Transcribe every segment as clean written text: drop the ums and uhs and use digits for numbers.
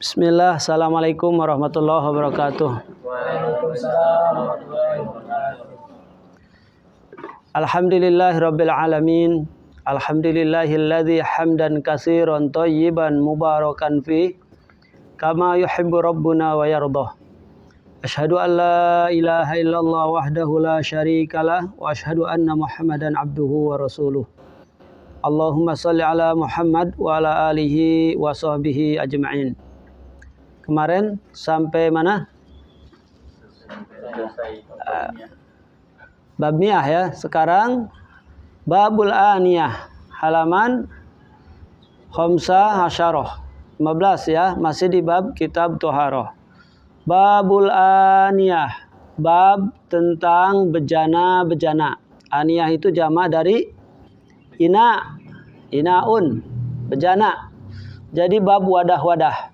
Bismillah, assalamualaikum warahmatullahi wabarakatuh. Waalaikumsalam warahmatullahi wabarakatuh. Alhamdulillahirabbil alamin. Alhamdulillahilladzi hamdan katsiran thayyiban mubarakan fi kama yuhibbu rabbuna wa yardah. Asyhadu an la ilaha illallah wahdahu la syarikalah wa asyhadu anna Muhammadan abduhu wa rasuluh. Allahumma shalli ala Muhammad wa ala alihi wa sahbihi ajma'in. Kemarin sampai mana? Bab niyah ya. Sekarang babul aniyah, halaman 15 ya, masih di bab kitab Thaharah. Babul aniyah, bab tentang bejana-bejana. Aniyah itu jamak dari inaun, bejana. Jadi bab wadah-wadah.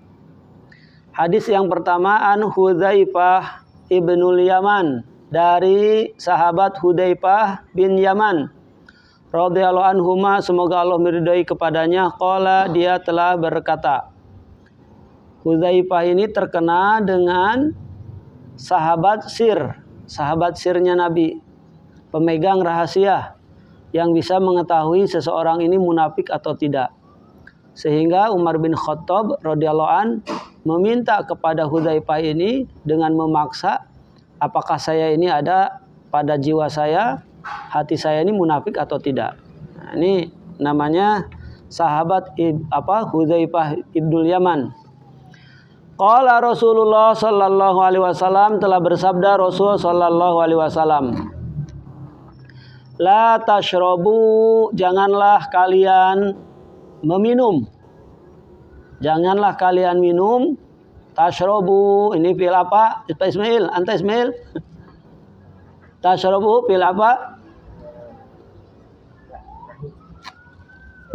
Hadis yang pertama an Hudzaifah ibnul Yaman, dari sahabat Hudzaifah bin Yaman radhiyallahu anhuma, semoga Allah meridhai kepadanya. Qala, dia telah berkata. Hudzaifah ini terkenal dengan sahabat sirnya Nabi, pemegang rahasia yang bisa mengetahui seseorang ini munafik atau tidak. Sehingga Umar bin Khattab radhiyallahu an meminta kepada Hudzaifah ini dengan memaksa, apakah saya ini ada pada jiwa saya, hati saya ini munafik atau tidak. Nah, ini namanya sahabat Hudzaifah ibnul Yaman. Qala Rasulullah sallallahu alaihi wasallam, telah bersabda Rasul sallallahu alaihi wasallam, la tashrabu, janganlah kalian meminum. Janganlah kalian minum. Tashrabu, ini fi'il apa? Ismail, anta Ismail. Tashrabu fi'il apa?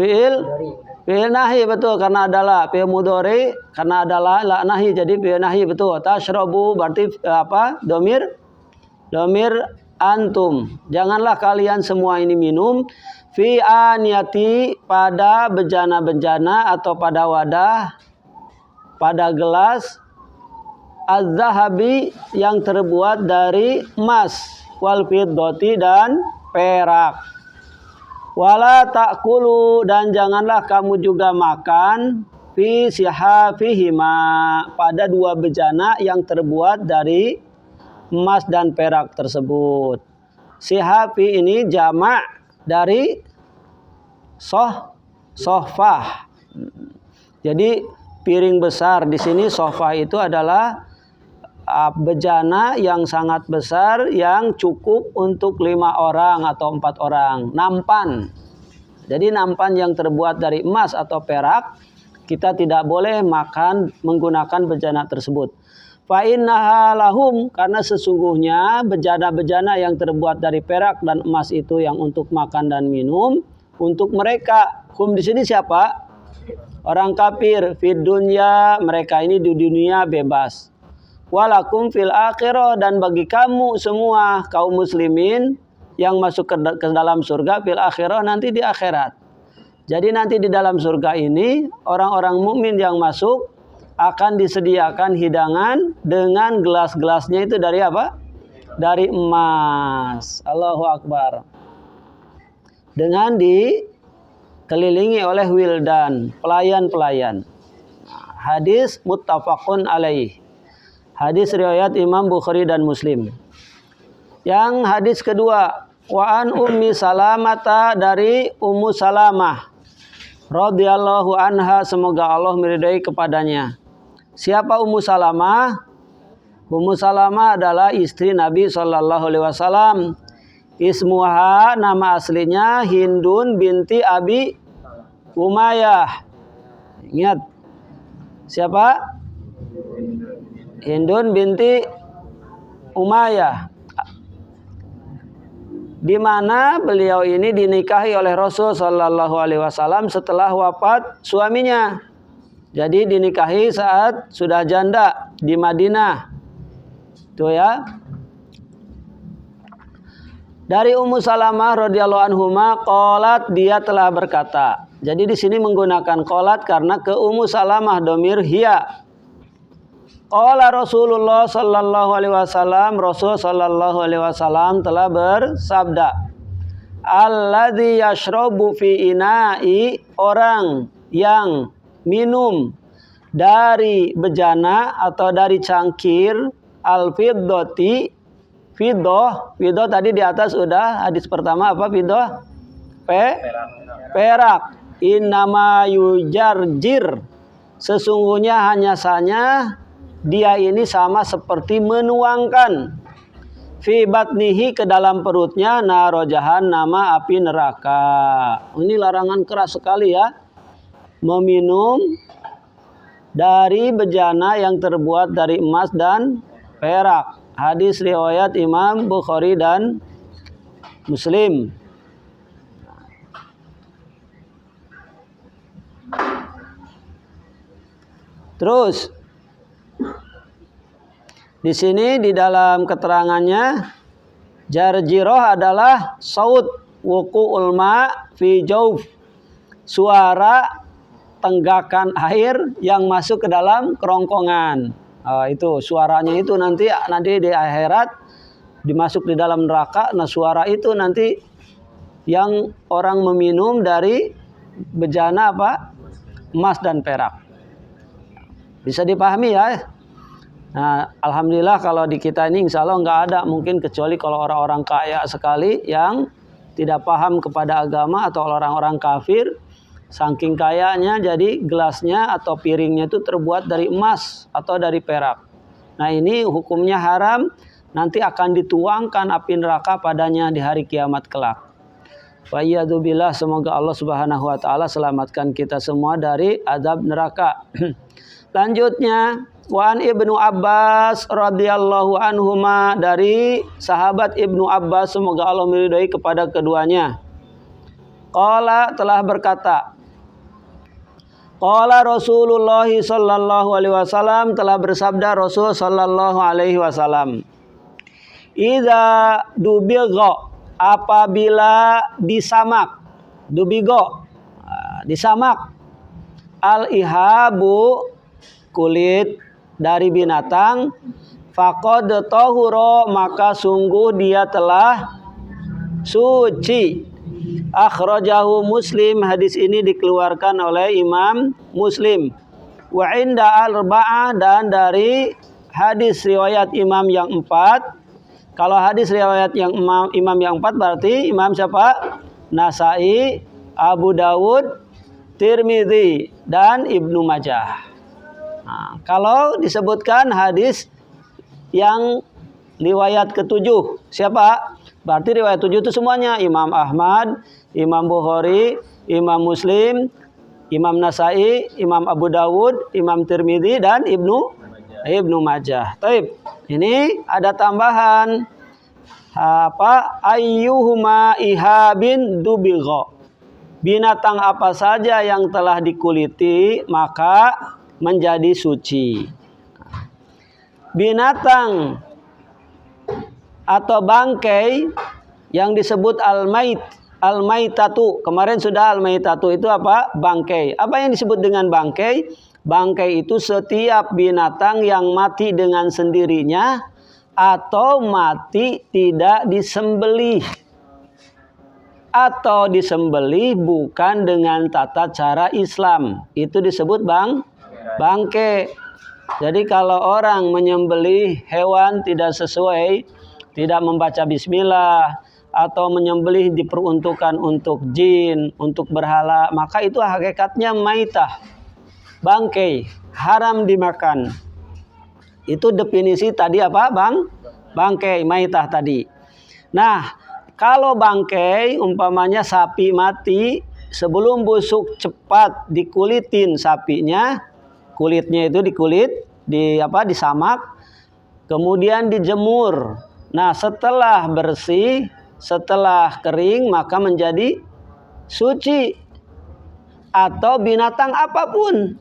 Fi'il nahi, betul, karena adalah fi'il mudhari, karena adalah la nahi, jadi fi'il nahi, betul. Tashrabu berarti apa? Domir antum. Janganlah kalian semua ini minum fi aniyati, pada bejana-bejana atau pada wadah, pada gelas az-zahabi, yang terbuat dari emas, wal fiddati, dan perak. Wala ta'kulu, dan janganlah kamu juga makan fi sihafihima, pada dua bejana yang terbuat dari emas dan perak tersebut. Sihafi ini jamak dari sohfah. Jadi piring besar, di sini sohfah itu adalah bejana yang sangat besar yang cukup untuk 5 orang atau 4 orang. Nampan. Jadi nampan yang terbuat dari emas atau perak, kita tidak boleh makan menggunakan bejana tersebut. Fa innaha lahum, karena sesungguhnya bejana-bejana yang terbuat dari perak dan emas itu yang untuk makan dan minum untuk mereka. Hum di sini siapa? Orang kafir. Fid dunya, mereka ini di dunia bebas. Walakum fil akhirah, dan bagi kamu semua kaum muslimin yang masuk ke dalam surga, fil akhirah, nanti di akhirat. Jadi nanti di dalam surga ini orang-orang mukmin yang masuk akan disediakan hidangan dengan gelas-gelasnya itu dari apa? Dari emas. Allahu Akbar. Dengan dikelilingi oleh wildan, pelayan-pelayan. Hadis muttafaqun alaih. Hadis riwayat Imam Bukhari dan Muslim. Yang hadis kedua, wa an Ummi Salamata, dari Ummu Salamah radhiyallahu anha, semoga Allah meridai kepadanya. Siapa Ummu Salamah? Ummu Salamah adalah istri Nabi sallallahu alaihi wasallam. Ismuha, nama aslinya Hindun binti Abi Umayyah. Ingat. Siapa? Hindun binti Umayyah. Di mana beliau ini dinikahi oleh Rasul sallallahu alaihi wasallam setelah wafat suaminya. Jadi dinikahi saat sudah janda di Madinah. Tuh ya. Dari Ummu Salamah radhiyallahu anhuma qalat, dia telah berkata. Jadi di sini menggunakan qalat karena ke Ummu Salamah, domir hiya. Qala Rasulullah sallallahu alaihi wasallam, Rasul sallallahu alaihi wasallam telah bersabda, alladzi yashrabu fi ina'i, orang yang minum dari bejana atau dari cangkir al-fiddati, fiddah tadi di atas sudah hadis pertama apa fiddah? Perak. Innama yujarjir, sesungguhnya hanya saja dia ini sama seperti menuangkan fi batnihi, ke dalam perutnya, naro jahannama, api neraka. Ini larangan keras sekali ya, meminum dari bejana yang terbuat dari emas dan perak. Hadis riwayat Imam Bukhari dan Muslim. Terus di sini di dalam keterangannya, jarjiroh adalah saut wuqu'ul ma fi jauf, suara tenggakan air yang masuk ke dalam kerongkongan. Itu suaranya itu nanti di akhirat dimasuk di dalam neraka. Nah, suara itu nanti yang orang meminum dari bejana apa? Emas dan perak. Bisa dipahami ya? Nah, alhamdulillah kalau di kita ini insya Allah nggak ada, mungkin kecuali kalau orang-orang kaya sekali yang tidak paham kepada agama atau orang-orang kafir, saking kayanya jadi gelasnya atau piringnya itu terbuat dari emas atau dari perak. Nah, ini hukumnya haram, nanti akan dituangkan api neraka padanya di hari kiamat kelak. Wa'iyadzubillah, semoga Allah Subhanahu wa taala selamatkan kita semua dari azab neraka. Lanjutnya, Wan Ibnu Abbas radhiyallahu anhuma, dari sahabat Ibnu Abbas semoga Allah meridhai kepada keduanya. Qala, telah berkata, qala Rasulullah sallallahu alaihi wasallam, telah bersabda Rasul sallallahu alaihi wasallam, idza dubigha, apabila disamak, dubigo disamak, al ihabu, kulit dari binatang, faqad tahura, maka sungguh dia telah suci. Akhrajahu Muslim, hadis ini dikeluarkan oleh Imam Muslim. Wa inda al-arba'ah, dan dari hadis riwayat imam yang 4. Kalau hadis riwayat yang imam yang 4 berarti imam siapa? Nasai, Abu Dawud, Tirmidzi, dan Ibnu Majah. Nah, kalau disebutkan hadis yang riwayat ketujuh, siapa? Berarti riwayat 7 itu semuanya Imam Ahmad, Imam Bukhari, Imam Muslim, Imam Nasai, Imam Abu Dawud, Imam Tirmidzi, dan Ibnu Majah. Taib. Ini ada tambahan apa? Ayyuhuma ihabin dubigha. Binatang apa saja yang telah dikuliti maka menjadi suci. Binatang atau bangkai yang disebut al-maitatu. Kemarin sudah al-maitatu itu apa? Bangkai. Apa yang disebut dengan bangkai? Bangkai itu setiap binatang yang mati dengan sendirinya atau mati tidak disembelih, atau disembelih bukan dengan tata cara Islam. Itu disebut bangkai. Jadi kalau orang menyembelih hewan tidak sesuai, tidak membaca bismillah, atau menyembelih diperuntukkan untuk jin, untuk berhala, maka itu hakikatnya maitah, bangkai, haram dimakan. Itu definisi tadi apa, Bang? Bangkai, maitah tadi. Nah, kalau bangkai umpamanya sapi mati, sebelum busuk cepat dikulitin sapinya, kulitnya itu disamak, kemudian dijemur. Nah, setelah bersih, setelah kering, maka menjadi suci. Atau binatang apapun,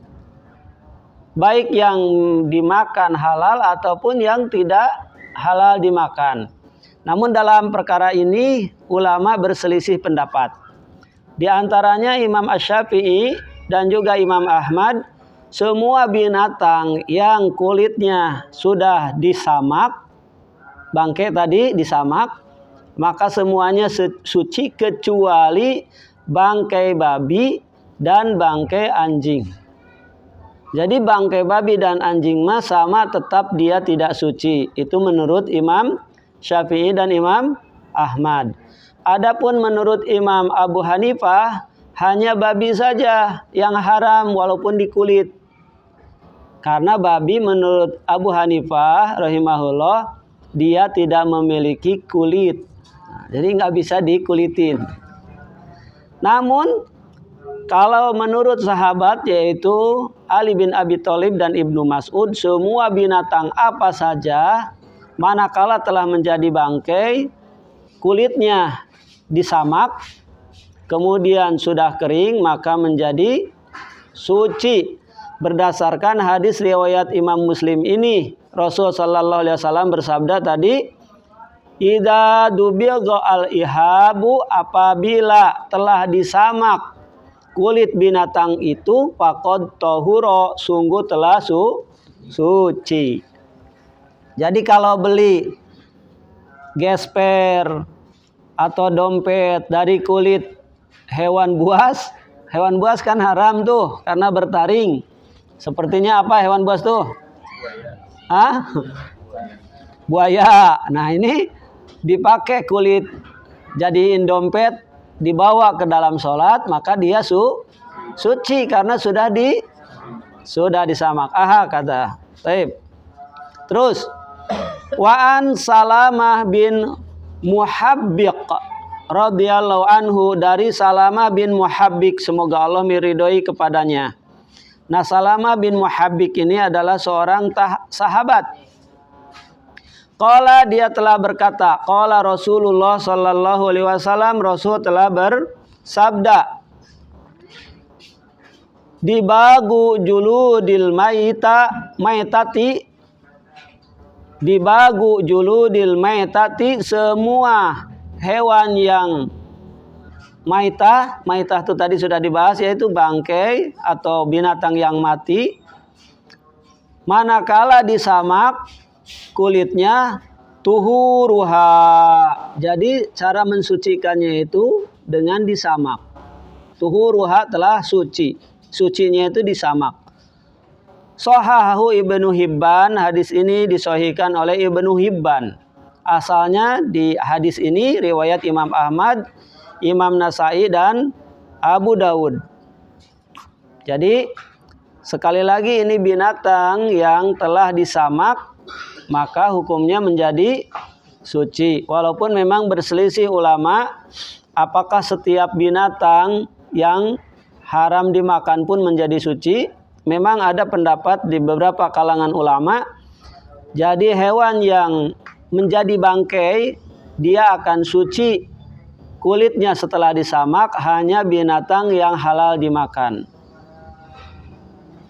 baik yang dimakan halal ataupun yang tidak halal dimakan. Namun dalam perkara ini ulama berselisih pendapat. Di antaranya Imam Asy-Syafi'i dan juga Imam Ahmad semua binatang yang kulitnya sudah disamak, bangkai tadi disamak, maka semuanya suci kecuali bangkai babi dan bangkai anjing. Jadi bangkai babi dan anjing mah sama, tetap dia tidak suci. Itu menurut Imam Syafi'i dan Imam Ahmad. Adapun menurut Imam Abu Hanifah, hanya babi saja yang haram walaupun di kulit. Karena babi menurut Abu Hanifah rahimahullah, dia tidak memiliki kulit. Jadi nggak bisa dikulitin. Namun kalau menurut sahabat yaitu Ali bin Abi Thalib dan Ibnu Mas'ud, semua binatang apa saja manakala telah menjadi bangkai, kulitnya disamak, kemudian sudah kering, maka menjadi suci. Berdasarkan hadis riwayat Imam Muslim ini, Rasul sallallahu alaihi wasallam bersabda tadi, idza dubilga al-ihabu, apabila telah disamak kulit binatang itu, faqad tahura, sungguh telah suci. Jadi kalau beli gesper atau dompet dari kulit hewan buas kan haram tuh karena bertaring. Sepertinya apa hewan buas tuh? Hah? Buaya. Nah, ini dipakai kulit jadiin dompet, dibawa ke dalam sholat, maka dia suci karena sudah disamak. Aha, kata. Baik. Terus Wa'an Salamah bin Muhabbiq radhiyallahu anhu, dari Salamah bin Muhabbiq, semoga Allah meridhoi kepadanya. Nah, Salamah bin Muhabbiq ini adalah seorang sahabat. Qala, dia telah berkata, qala Rasulullah sallallahu alaihi wasallam, Rasul telah bersabda, dibagu juludil maitati, dibagu juludil maitati, semua hewan yang maitah itu tadi sudah dibahas, yaitu bangkai atau binatang yang mati, manakala disamak kulitnya, tuhuruha, jadi cara mensucikannya itu dengan disamak. Tuhuruha telah suci, sucinya itu disamak. Shahahu Ibnu Hibban, hadis ini disahihkan oleh Ibnu Hibban. Asalnya di hadis ini riwayat Imam Ahmad, Imam Nasai dan Abu Dawud. Jadi sekali lagi ini binatang yang telah disamak, maka hukumnya menjadi suci. Walaupun memang berselisih ulama apakah setiap binatang yang haram dimakan pun menjadi suci. Memang ada pendapat di beberapa kalangan ulama. Jadi hewan yang menjadi bangkai, dia akan suci kulitnya setelah disamak, hanya binatang yang halal dimakan.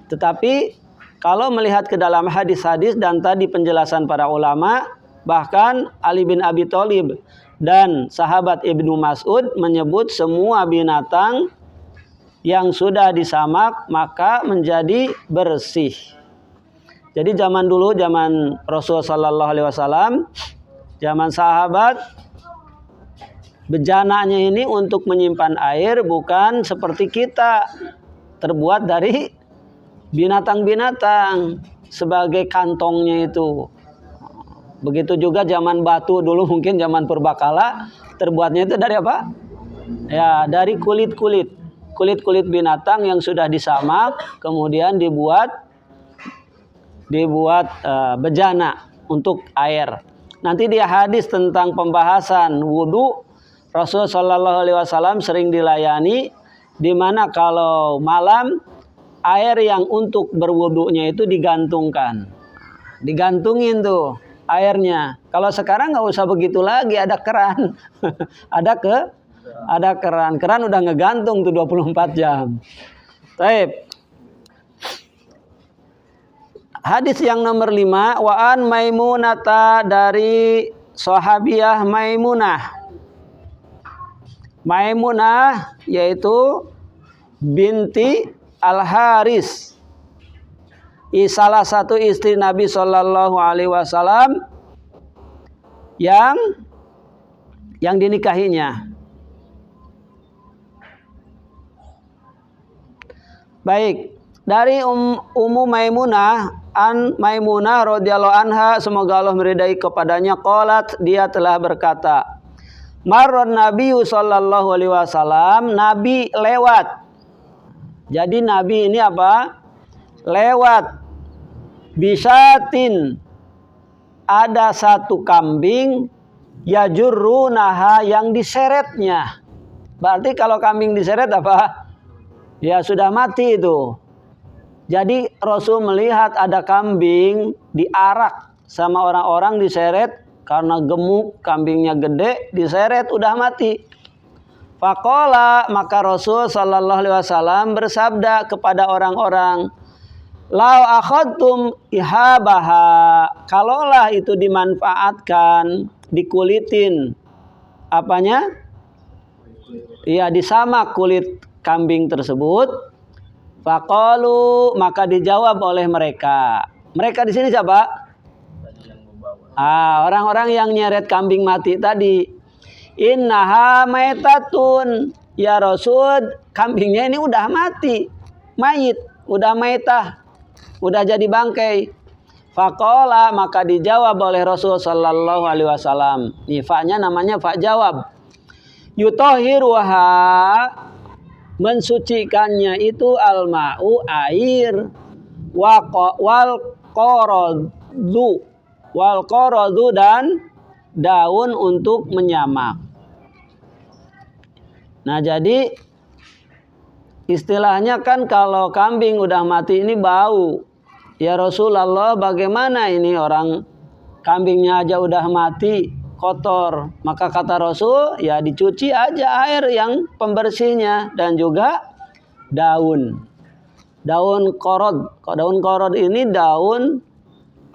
Tetapi kalau melihat ke dalam hadis-hadis dan tadi penjelasan para ulama, bahkan Ali bin Abi Thalib dan sahabat Ibnu Mas'ud menyebut semua binatang yang sudah disamak maka menjadi bersih. Jadi zaman dulu, zaman Rasul sallallahu alaihi wasallam, zaman sahabat, bejananya ini untuk menyimpan air, bukan seperti kita terbuat dari binatang-binatang sebagai kantongnya itu. Begitu juga zaman batu dulu, mungkin zaman purbakala, terbuatnya itu dari apa? Ya, dari kulit binatang yang sudah disamak, kemudian dibuat bejana untuk air. Nanti di hadis tentang pembahasan wudu, Rasul sallallahu alaihi wasallam sering dilayani, di mana kalau malam air yang untuk berwudunya itu digantungkan. Digantungin tuh airnya. Kalau sekarang nggak usah begitu lagi, ada keran. ada keran. Keran udah ngegantung tuh 24 jam. Baik. Hadis yang nomor 5, wa'an Maimunata, dari sahabiah Maimunah. Maimunah yaitu binti Al-Haris salah satu istri Nabi Shallallahu Alaihi Wasallam yang dinikahinya. Baik, dari Ummu Maimunah radhiyallahu anha, semoga Allah meridai kepadanya, qalat, dia telah berkata, marron Nabi sallallahu alaihi wasallam, Nabi lewat. Jadi Nabi ini apa? Lewat. Bisatin, ada satu kambing, yajurrunaha, yang diseretnya. Berarti kalau kambing diseret apa? Ya sudah mati itu. Jadi Rasul melihat ada kambing diarak sama orang-orang, diseret karena gemuk, kambingnya gede, diseret udah mati. Faqala, maka Rasul sallallahu alaihi wasallam bersabda kepada orang-orang, lau akhadtum ihabaha, kalaulah itu dimanfaatkan, dikulitin apanya? Ya, disamak kulit kambing tersebut. Faqalu, maka dijawab oleh mereka. Mereka di sini siapa? Orang-orang yang nyeret kambing mati tadi. Innaha maitatun, ya Rasul, kambingnya ini udah mati, mayit, udah maitah, udah jadi bangkai. Faqala, maka dijawab oleh Rasul sallallahu alaihi wasallam. Nih fa-nya namanya fa jawab. Yutahhiruha, mensucikannya itu al-ma'u, air, wal qaradu, dan daun untuk menyamak. Nah, jadi istilahnya kan kalau kambing udah mati ini bau. Ya Rasulullah, bagaimana ini orang kambingnya aja udah mati, kotor. Maka kata Rasul, ya dicuci aja air yang pembersihnya, dan juga daun. Daun korod. Daun korod ini daun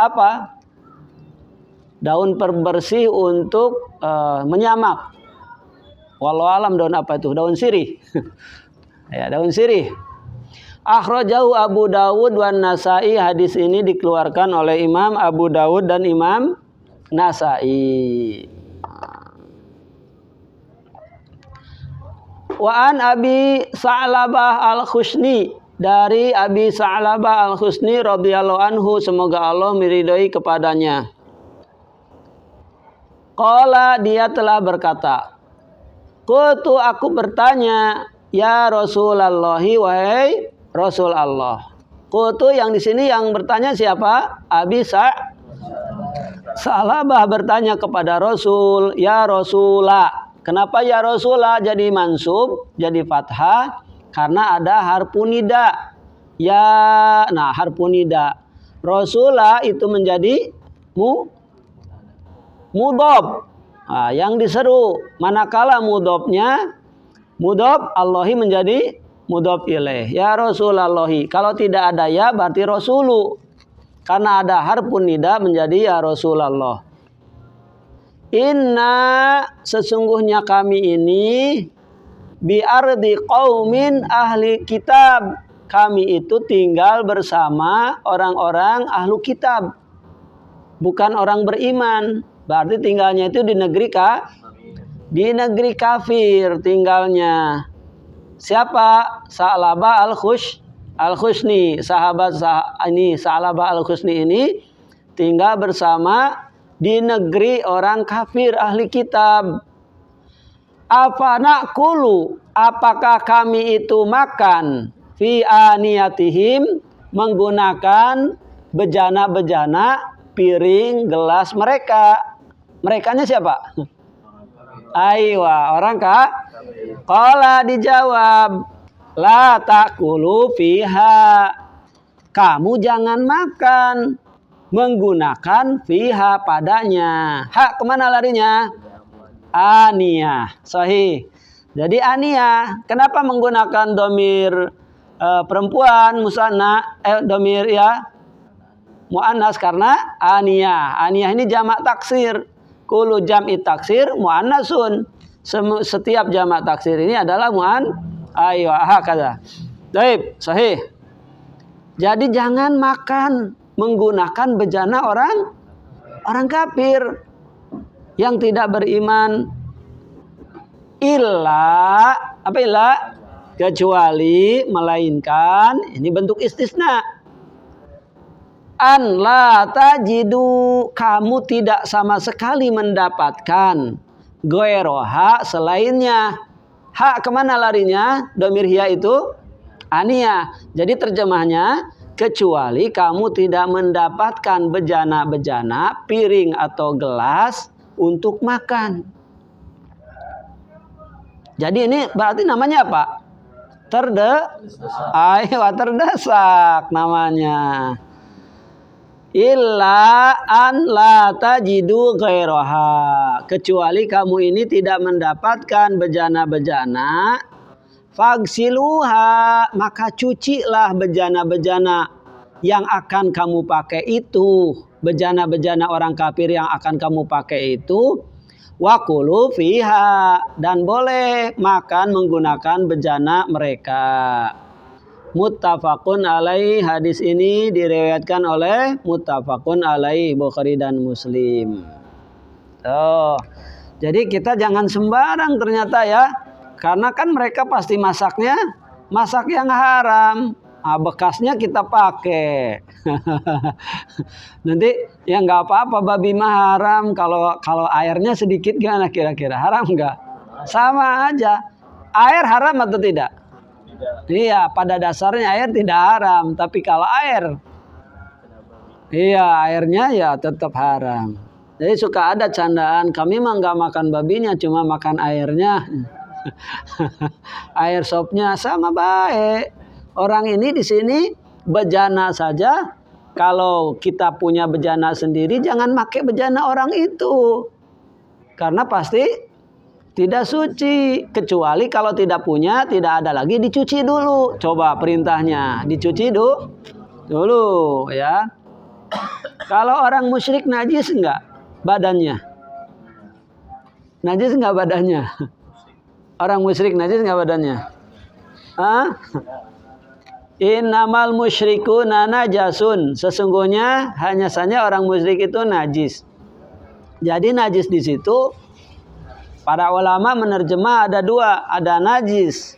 apa? Daun pembersih untuk menyamak. Wallahu alam daun apa itu? Daun sirih. Ya, daun sirih. Akhrajahu Abu Dawud wan Nasa'i, hadis ini dikeluarkan oleh Imam Abu Dawud dan Imam Nasa'i. Wa an Abi Sa'labah al-Khusni, dari Abi Sa'labah al-Khusni radhiyallahu anhu, semoga Allah meridai kepadanya. Qala, dia telah berkata, qultu, aku bertanya, ya Rasulullah, wahai Rasul Allah. Qultu, yang di sini yang bertanya siapa? Abi Sa'labah bertanya kepada Rasul, ya Rasulah. Kenapa ya Rasulah jadi mansub, jadi fathah? Karena ada harfun nida. Ya, nah harfun nida. Rasulah itu menjadi mudhof. Nah, yang diseru. Manakala mudhofnya mudhof Allahi menjadi mudhof ilaih. Ya Rasulullahi. Kalau tidak ada ya berarti Rasulu. Karena ada harfun nida menjadi ya Rasulullah. Inna, sesungguhnya kami ini bi ardi qaumin ahli kitab. Kami itu tinggal bersama orang-orang ahlu kitab. Bukan orang beriman. Berarti tinggalnya itu di negeri kafir tinggalnya. Siapa? Sa'labah al-Khusni. Sahabat ini Sa'labah al-Khusni ini tinggal bersama di negeri orang kafir ahli kitab. Apa naqulu, apakah kami itu makan fi aniyatihim, menggunakan bejana-bejana, piring, gelas mereka. Merekanya siapa? Aywa, orang qala, dijawab, la ta'kulu fiha, kamu jangan makan menggunakan fiha padanya. Hak kemana larinya? Aniyah. Sahih. Jadi aniyah. Kenapa menggunakan domir perempuan musanna, domir ya muannas? Karena aniyah. Aniyah ini jamak taksir. Kullu jam'i taksir muannasun. Setiap jamak taksir ini adalah ayo hakada. Baik, sahih. Jadi jangan makan menggunakan bejana orang kafir yang tidak beriman. Illa apa illa? Kecuali melainkan ini bentuk istisna. An la tajidu, kamu tidak sama sekali mendapatkan goeroha selainnya. Ha kemana larinya? Domir hiya itu ania. Jadi terjemahnya kecuali kamu tidak mendapatkan bejana-bejana, piring atau gelas untuk makan. Jadi ini berarti namanya apa? Terdesak namanya. Illa an la tajidu ghairaha, kecuali kamu ini tidak mendapatkan bejana-bejana, fagsiluha, maka cucilah bejana-bejana yang akan kamu pakai itu, bejana-bejana orang kafir yang akan kamu pakai itu, wakulu fiha, dan boleh makan menggunakan bejana mereka. Muttafaqun alaih, hadis ini diriwayatkan oleh muttafaqun alaih Bukhari dan Muslim. Jadi kita jangan sembarang ternyata ya, karena kan mereka pasti masaknya masak yang haram. Bekasnya kita pakai. Nanti ya nggak apa-apa, babi mah haram, kalau airnya sedikit gimana kira-kira, haram nggak? Sama aja. Air haram atau tidak? Iya, pada dasarnya air tidak haram, tapi kalau airnya ya tetap haram. Jadi suka ada candaan, kami mah nggak makan babinya, cuma makan airnya. Air sopnya sama baik. Orang ini di sini bejana saja. Kalau kita punya bejana sendiri, jangan pakai bejana orang itu, karena pasti tidak suci. Kecuali kalau tidak punya, tidak ada lagi, dicuci dulu. Coba perintahnya, dicuci dulu ya. Kalau orang musyrik najis enggak badannya? Najis enggak badannya? Orang musyrik najis enggak badannya? Innamal musyrikuna najasun. Sesungguhnya hanya saja orang musyrik itu najis. Jadi najis di situ para ulama menerjemah ada dua, ada najis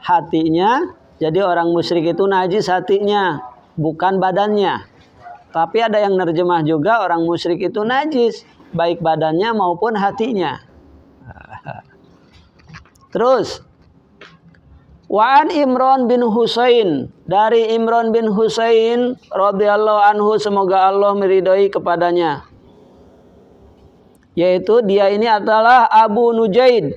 hatinya. Jadi orang musyrik itu najis hatinya, bukan badannya. Tapi ada yang nerjemah juga orang musyrik itu najis, baik badannya maupun hatinya. Terus Wa'an Imran bin Husain, dari Imran bin Husain radhiyallahu anhu, semoga Allah meridhai kepadanya, yaitu dia ini adalah Abu Nujaid.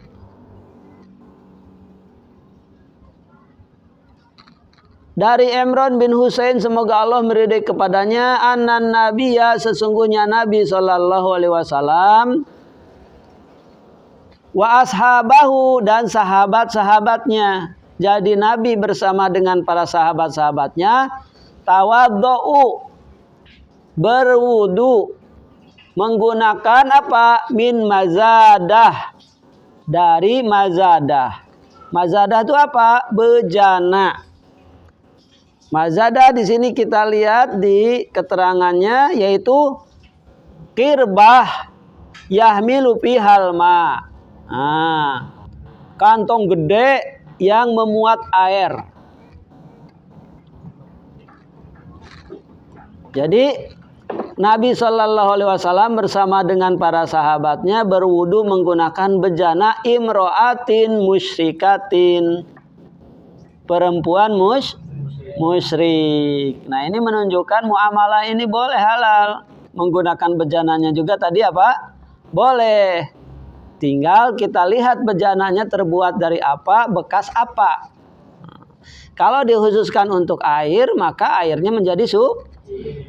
Dari Imran bin Husain, semoga Allah meridhai kepadanya, annan nabiyya, sesungguhnya Nabi sallallahu alaihi wasallam, wa ashabahu, dan sahabat-sahabatnya. Jadi Nabi bersama dengan para sahabat-sahabatnya tawaddu'u, berwudu, menggunakan apa? Min mazadah, dari mazadah. Mazadah itu apa? Bejana. Mazadah di sini kita lihat di keterangannya, yaitu kirbah yahmilu fihal ma. Kantong gede yang memuat air. Jadi Nabi Shallallahu Alaihi Wasallam bersama dengan para sahabatnya berwudu menggunakan bejana imro'atin musyrikatin, perempuan musyrik. Nah, ini menunjukkan muamalah ini boleh, halal. Menggunakan bejananya juga tadi apa? Boleh. Tinggal kita lihat bejananya terbuat dari apa, bekas apa. Kalau dikhususkan untuk air, maka airnya menjadi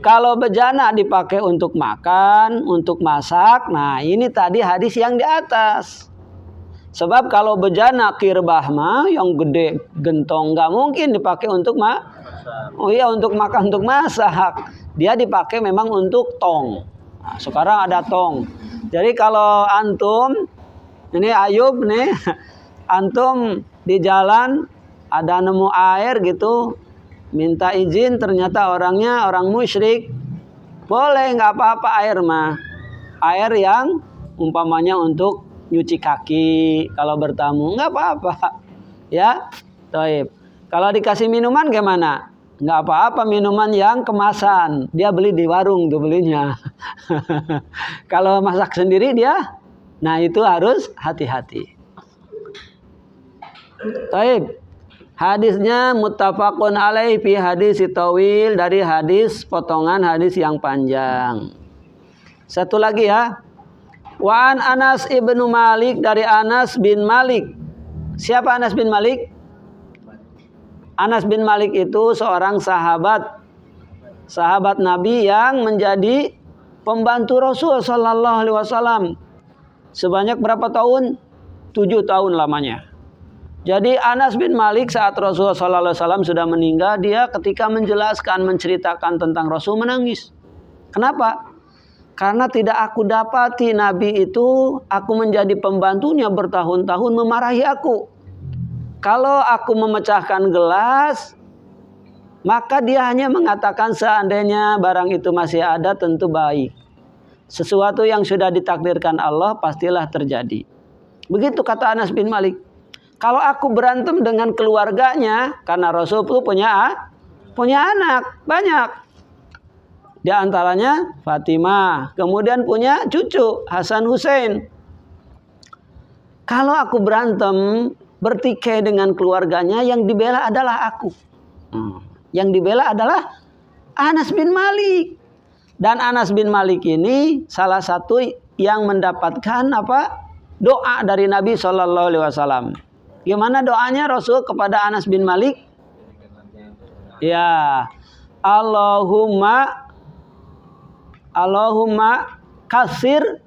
Kalau bejana dipakai untuk makan, untuk masak, nah ini tadi hadis yang di atas. Sebab kalau bejana kirbah mah yang gede gentong, nggak mungkin dipakai untuk untuk makan, untuk masak. Dia dipakai memang untuk tong. Nah, sekarang ada tong. Jadi kalau antum, ini Ayub nih, antum di jalan ada nemu air gitu, minta izin ternyata orangnya orang musyrik, boleh, nggak apa-apa air mah. Air yang umpamanya untuk nyuci kaki kalau bertamu, nggak apa-apa. Ya, taib. Kalau dikasih minuman gimana? Nggak apa-apa, minuman yang kemasan. Dia beli di warung tuh belinya. Kalau masak sendiri dia, nah itu harus hati-hati. Taib. Hadisnya muttafaqun alaih fi hadis tawil, dari hadis potongan hadis yang panjang. Satu lagi ya. Wa an Anas ibnu Malik, dari Anas bin Malik. Siapa Anas bin Malik? Anas bin Malik itu seorang sahabat Nabi yang menjadi pembantu Rasul sallallahu alaihi wasallam. Sebanyak berapa tahun? 7 tahun lamanya. Jadi Anas bin Malik saat Rasulullah SAW sudah meninggal, dia ketika menjelaskan, menceritakan tentang Rasul menangis. Kenapa? Karena tidak aku dapati Nabi itu, aku menjadi pembantunya bertahun-tahun memarahi aku. Kalau aku memecahkan gelas, maka dia hanya mengatakan seandainya barang itu masih ada tentu baik. Sesuatu yang sudah ditakdirkan Allah pastilah terjadi. Begitu kata Anas bin Malik. Kalau aku berantem dengan keluarganya, karena Rasul itu punya anak banyak. Di antaranya Fatimah, kemudian punya cucu Hasan Hussein. Kalau aku berantem, bertikai dengan keluarganya, yang dibela adalah aku. Yang dibela adalah Anas bin Malik. Dan Anas bin Malik ini salah satu yang mendapatkan doa dari Nabi SAW. Gimana doanya Rasul kepada Anas bin Malik? Ya, Allahumma kasir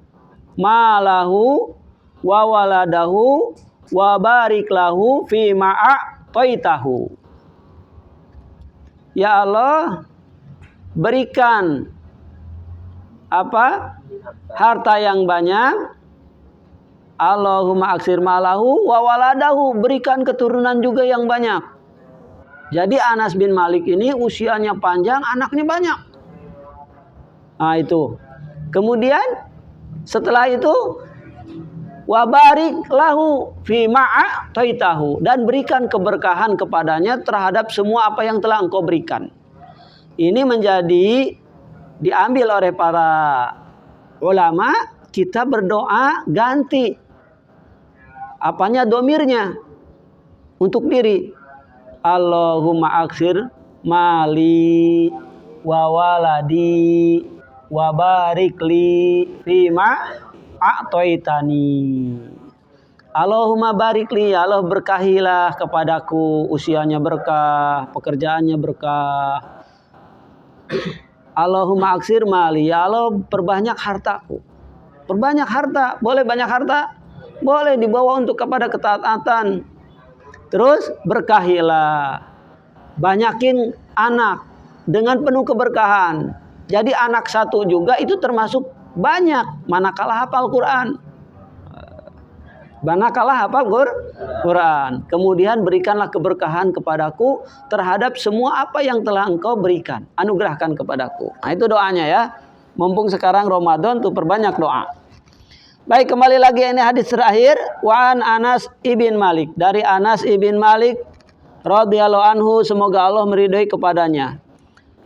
malahu wa waladahu wa barik lahu fi ma'a'taitahu. Ya Allah, berikan harta yang banyak. Allahumma aksir malahu wa waladahu, berikan keturunan juga yang banyak. Jadi Anas bin Malik ini usianya panjang, anaknya banyak. Nah itu. Kemudian setelah itu wa barik lahu fi ma'a'taitahu, dan berikan keberkahan kepadanya terhadap semua apa yang telah engkau berikan. Ini menjadi diambil oleh para ulama, kita berdoa ganti domirnya untuk diri. Allahumma aksir mali wa waladi wa barik li fima a'taitani. Allahumma barik li, ya Allah berkahilah kepadaku, usianya berkah, pekerjaannya berkah. Allahumma aksir mali, ya Allah perbanyak hartaku. Perbanyak harta, boleh banyak harta? Boleh dibawa untuk kepada ketaatan. Terus berkahilah, banyakin anak dengan penuh keberkahan. Jadi anak satu juga itu termasuk banyak, manakala hafal Quran. Kemudian berikanlah keberkahan kepadaku terhadap semua apa yang telah engkau berikan, anugerahkan kepadaku. Nah itu doanya ya. Mumpung sekarang Ramadan tuh perbanyak doa. Baik, kembali lagi ini hadis terakhir. Wa an Anas ibn Malik, dari Anas ibn Malik radhiyallahu anhu, semoga Allah meridhai kepadanya.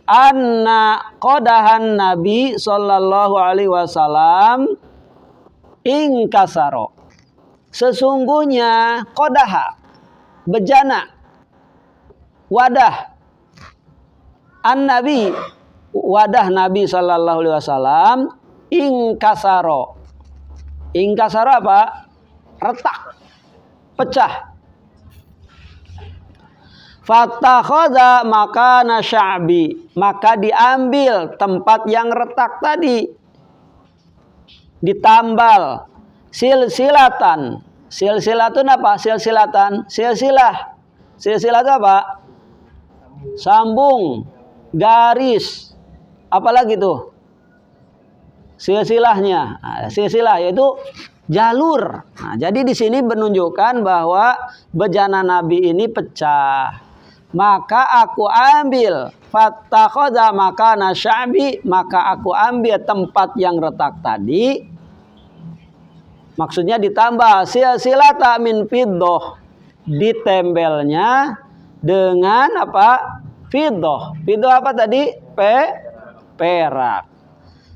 Anna qadahan Nabi sallallahu alaihi wasallam ingkasaro. Sesungguhnya qadaha, bejana, wadah an-Nabi, wadah Nabi sallallahu alaihi wasallam ingkasaro. Ingkasaro apa? Retak, pecah. Fattakhadha makana sya'bi, maka diambil tempat yang retak tadi, ditambal silsilatan. Silsilatun apa? Silsilatan, silsilah. Silsilah itu apa? Sambung, garis. Apalagi tuh? Silsilahnya. Nah, silsilah yaitu jalur. Nah, jadi di sini menunjukkan bahwa bejana Nabi ini pecah. maka aku ambil fattakhadha makana sya'bi, maka aku ambil tempat yang retak tadi, maksudnya ditambah silsilata min fiddah, ditembelnya dengan apa? Fiddah. Fiddah apa tadi? Perak.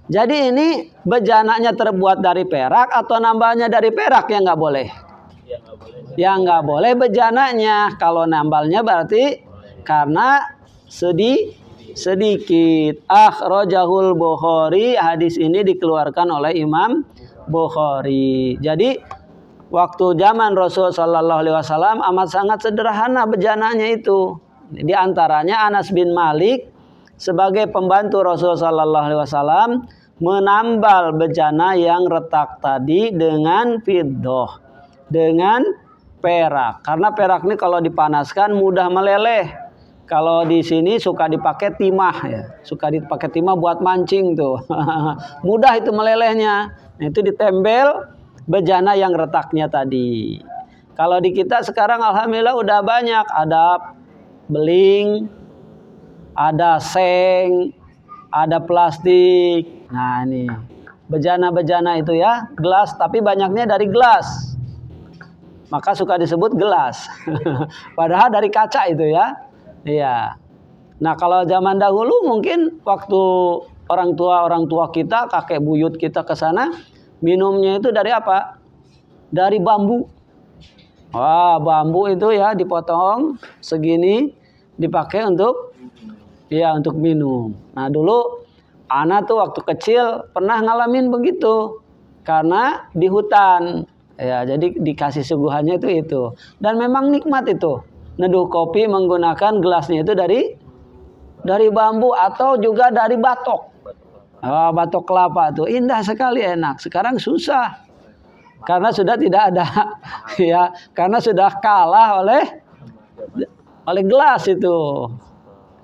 Jadi ini bejananya terbuat dari perak atau nambahnya dari perak yang nggak boleh? Yang nggak boleh bejananya. Kalau nambalnya berarti karena sedikit. Akhrajahul Bukhari, hadis ini dikeluarkan oleh Imam Bukhari. Jadi waktu zaman Rasul Sallallahu Alaihi Wasallam amat sangat sederhana bejananya itu. Di antaranya Anas bin Malik sebagai pembantu Rasul Sallallahu Alaihi Wasallam menambal bejana yang retak tadi dengan fiddah, dengan perak. Karena perak ini kalau dipanaskan mudah meleleh. Kalau di sini suka dipakai timah ya, suka dipakai timah buat mancing tuh. Mudah itu melelehnya. Nah, itu ditembel bejana yang retaknya tadi. Kalau di kita sekarang alhamdulillah udah banyak, ada beling, ada seng, ada plastik. Nah ini bejana-bejana itu ya, gelas, tapi banyaknya dari gelas, maka suka disebut gelas. Padahal dari kaca itu ya. Iya. Nah kalau zaman dahulu mungkin waktu orang tua kita, kakek buyut kita ke sana, minumnya itu dari apa? Dari bambu. Wah, bambu itu ya dipotong segini, dipakai untuk minum. Nah dulu anak tuh waktu kecil pernah ngalamin begitu, karena di hutan ya, jadi dikasih suguhannya itu dan memang nikmat itu. Neduh kopi menggunakan gelasnya itu dari bambu atau juga dari batok. Batok kelapa tuh indah sekali, enak. Sekarang susah karena sudah tidak ada ya, karena sudah kalah oleh gelas itu.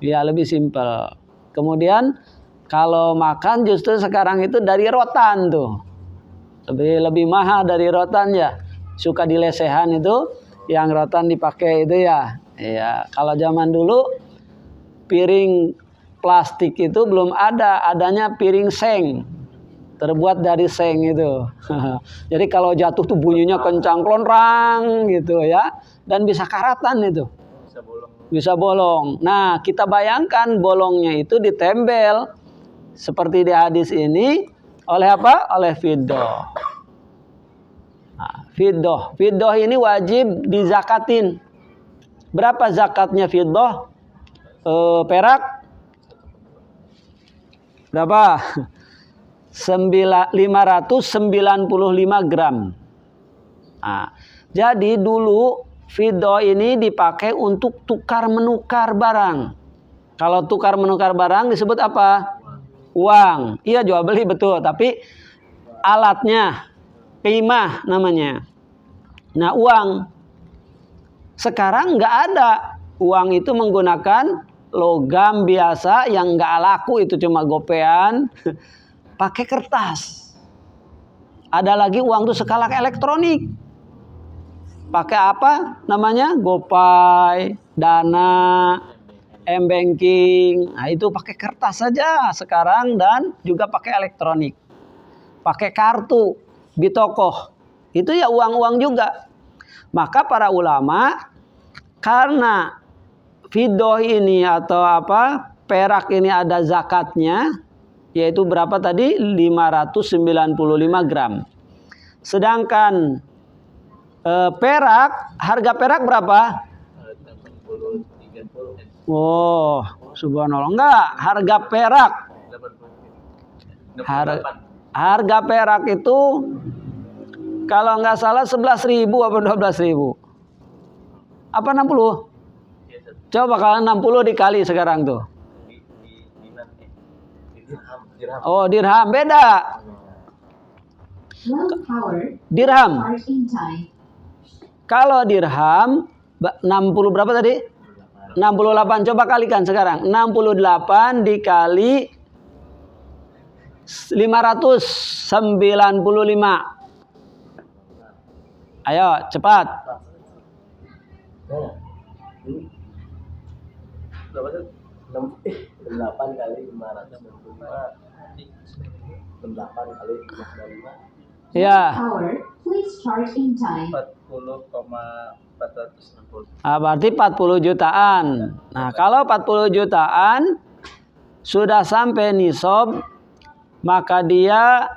Ya lebih simpel. Kemudian kalau makan justru sekarang itu dari rotan tuh. Lebih mahal dari rotan ya. Suka di lesehan itu yang rotan dipakai itu ya. Ya, kalau zaman dulu piring plastik itu belum ada, adanya piring seng. Terbuat dari seng itu. Jadi kalau jatuh tuh bunyinya kencang klonrang gitu ya, dan bisa karatan itu. Bisa bolong. Nah, kita bayangkan bolongnya itu ditembel seperti di hadis ini oleh apa? Oleh fiddah. Nah, fiddah ini wajib dizakatin. Berapa zakatnya fiddah? Perak berapa? 595 gram. Nah, jadi dulu fiddah ini dipakai untuk tukar menukar barang. Kalau tukar menukar barang disebut apa? Uang. Iya, jual beli betul, tapi alatnya qimah namanya. Nah, uang sekarang nggak ada. Uang itu menggunakan logam biasa yang nggak laku, itu cuma gopean. Pakai kertas. Ada lagi uang tuh skala elektronik. Pakai apa namanya? GoPay, Dana, M-Banking. Nah itu pakai kertas saja sekarang, dan juga pakai elektronik. Pakai kartu, bitokoh. Itu ya uang-uang juga. Maka para ulama, karena fiddah ini atau apa, perak ini ada zakatnya, yaitu berapa tadi? 595 gram. Sedangkan perak, harga perak berapa? Oh, subhanallah. Enggak, harga perak. Harga perak itu kalau nggak salah 11.000 apa 12.000. Apa 60? Coba kalau 60 dikali sekarang tuh. Oh, dirham beda. Dirham. Kalau dirham 60 berapa tadi? 68. Coba kalikan sekarang. 68 dikali 595. Ayo cepat. Berapa tuh? 68 kali 565. 68 kali 565. Ya. Power, please charge in time. 40,460. Nah, berarti 40 jutaan. Nah, kalau 40 jutaan sudah sampai nisab, maka dia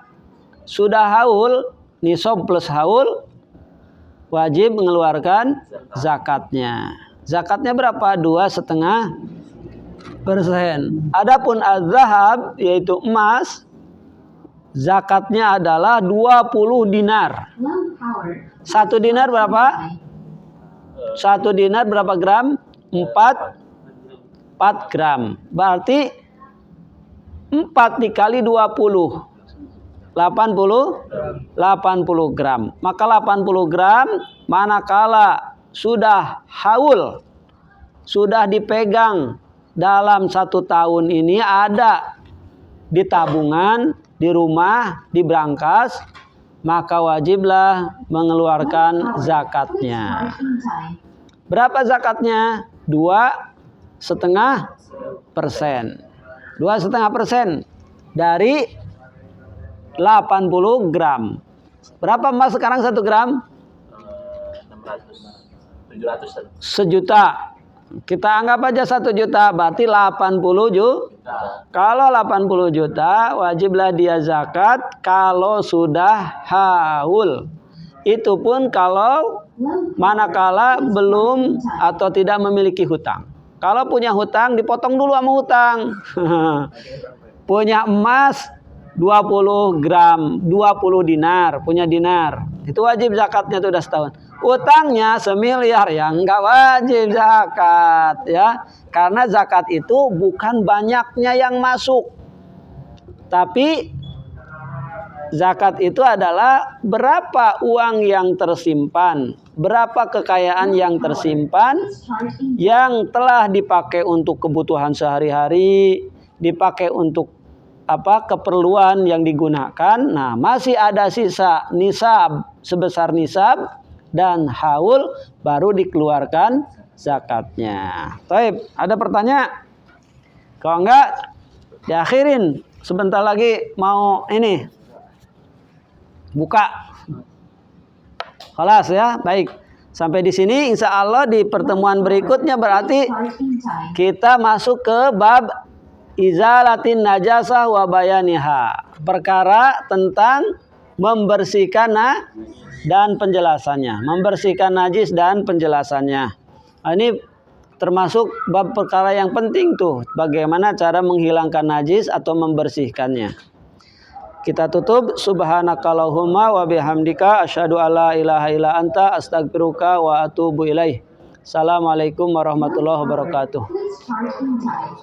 sudah haul, nisab plus haul, wajib mengeluarkan zakatnya. Zakatnya berapa? 2,5%. Adapun az-zahab, yaitu emas, zakatnya adalah 20 dinar. Low power. 1 dinar berapa? 1 dinar berapa gram? 4 gram. Berarti 4 dikali 20. 80 gram. Maka 80 gram manakala sudah haul, sudah dipegang dalam 1 tahun ini, ada di tabungan, di rumah, di brankas, maka wajiblah mengeluarkan zakatnya. Charge in time. Berapa zakatnya? 2,5%. 2,5% dari 80 gram. Berapa emas sekarang 1 gram? 700. Sejuta. Kita anggap aja 1 juta, berarti 80 juta. Kalau 80 juta, wajiblah dia zakat kalau sudah haul. Itu pun kalau manakala belum atau tidak memiliki hutang. Kalau punya hutang, dipotong dulu sama hutang. Punya emas 20 gram, 20 dinar, punya dinar. Itu wajib zakatnya itu udah setahun. Utangnya 1 miliar, ya enggak wajib zakat ya. Karena zakat itu bukan banyaknya yang masuk. Tapi zakat itu adalah berapa uang yang tersimpan, berapa kekayaan yang tersimpan Charge in yang telah dipakai untuk kebutuhan sehari-hari, dipakai untuk keperluan yang digunakan. Nah, masih ada sisa nisab sebesar nisab dan haul, baru dikeluarkan zakatnya. Baik, ada pertanyaan? Kalau enggak, diakhirin. Sebentar lagi mau ini buka. Kelas ya, baik. Sampai di sini, insya Allah di pertemuan berikutnya berarti charge in time. kita masuk ke bab izalatin najasah wa bayaniha. Perkara tentang membersihkan dan penjelasannya. Membersihkan najis dan penjelasannya. Nah, ini termasuk bab perkara yang penting tuh. Bagaimana cara menghilangkan najis atau membersihkannya. Kita tutup. Subhanakallahumma wa bihamdika asyhadu alla ilaha illa anta astaghfiruka wa atubu ilaih. Assalamualaikum warahmatullahi wabarakatuh. Please charge in time.